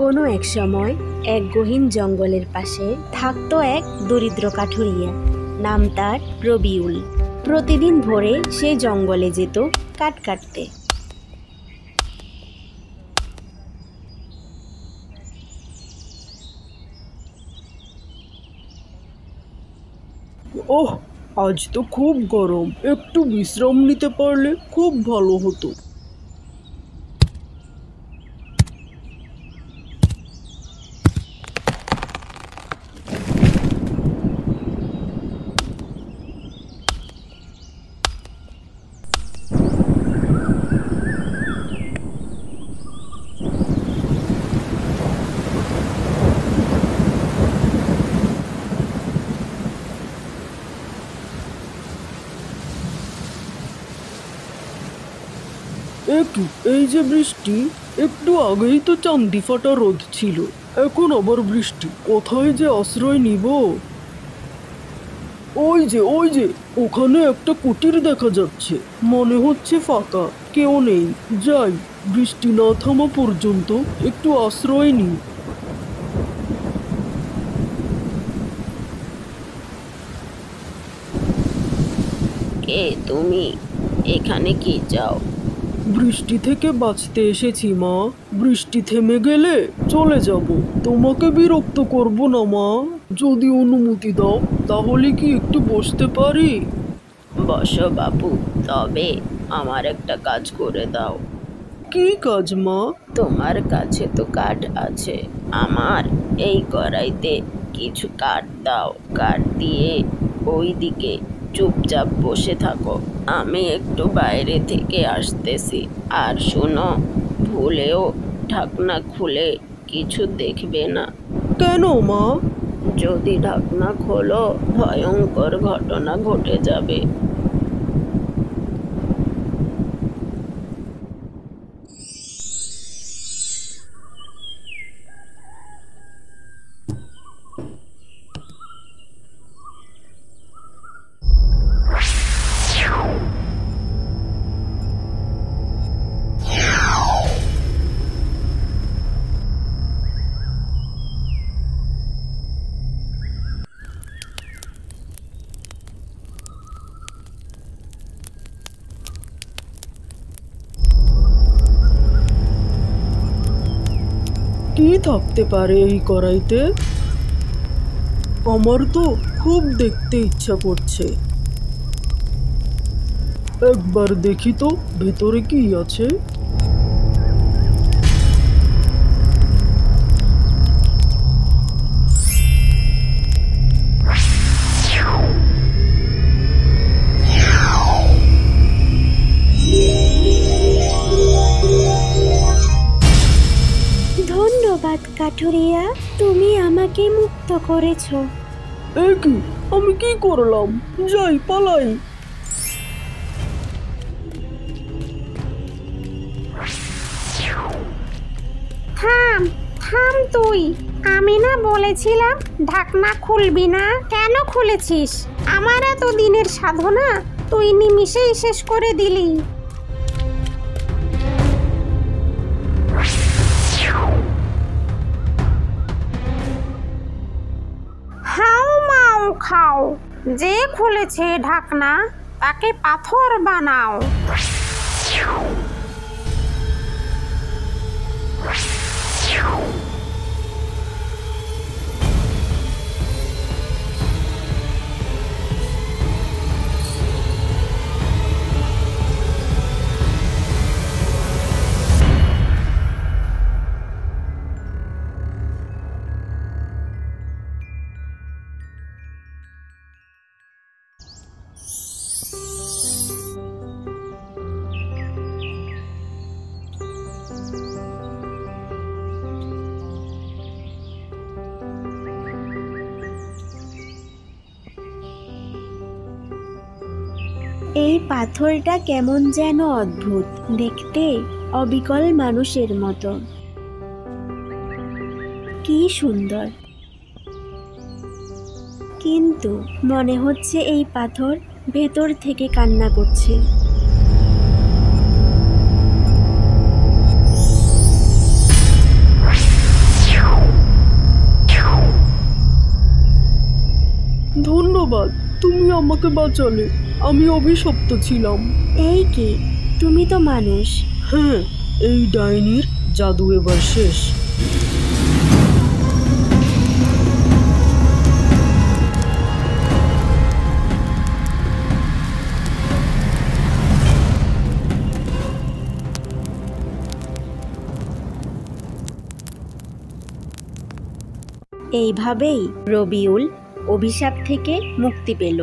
কোনো এক সময় এক গহীন জঙ্গলের পাশে থাকতো এক দরিদ্র কাঠুরিয়া। নাম তার রবিউল। প্রতিদিন ভোরে সে জঙ্গলে যেত কাঠ কাটতে। ওহ, আজ তো খুব গরম, একটু বিশ্রাম নিতে পারলে খুব ভালো হতো। এই যে বৃষ্টি, একটু আগেই তো চান্দি ফাটা রোদ ছিল, এখন আবার বৃষ্টি। কোথায় যে আশ্রয় নিব? ওই যে ওখানে একটা কুটির দেখা যাচ্ছে, মনে হচ্ছে ফাঁকা, কেউ নেই। যাই, বৃষ্টি না থামা পর্যন্ত একটু আশ্রয় নিই। কে তুমি? এখানে কি চাও? বৃষ্টি থেকে বাঁচতে এসেছি মা। বৃষ্টি থেমে গেলে চলে যাব। তোমাকে বিরক্ত করব না মা। যদি অনুমতি দাও তাহলে কি একটু বসতে পারি? বসো বাবু, তবে আমার একটা কাজ করে দাও। কি কাজ মা? তোমার কাছে তো কাঠ আছে, আমার এই কড়াইতে কিছু কাঠ দাও। কাঠ দিয়ে ওই দিকে চুপচাপ বসে থাকো, আমি একটু বাইরে থেকে আসতেছি। আর শোনো, ভুলেও ঢাকনা খুলে কিছু দেখবে না। কেন মা? যদি ঢাকনা খোলো, ভয়ঙ্কর ঘটনা ঘটে যাবে। কি থাকতে পারে এই কড়াইতে? আমার তো খুব দেখতে ইচ্ছা করছে। একবার দেখি তো ভেতরে কি আছে। ধন্যবাদ কাঠুরিয়া, তুমি আমাকে মুক্ত করেছো। কি, আমি কি করলাম? যাই, পালাই। থাম থাম তুই। আমি না বলেছিলাম ঢাকনা খুলবি না? কেন খুলেছিস? আমার এত দিনের সাধনা তুই নিমিষেই শেষ করে দিলি। হাউ মাউ খাও, যে খুলেছে ঢাকনা তাকে পাথর বানাও। এই পাথরটা কেমন যেন অদ্ভুত দেখতে, অবিকল মানুষের মতো। কি সুন্দর, কিন্তু মনে হচ্ছে এই পাথর ভেতর থেকে কান্না করছে। তুমি আমাকে বাঁচালে। আমি অভিশপ্ত ছিলাম। এই কি, তুমি তো মানুষ। হ্যাঁ, এই ডাইনির জাদু এবার শেষ। এইভাবেই রবিউল অভিশাপ থেকে মুক্তি পেল।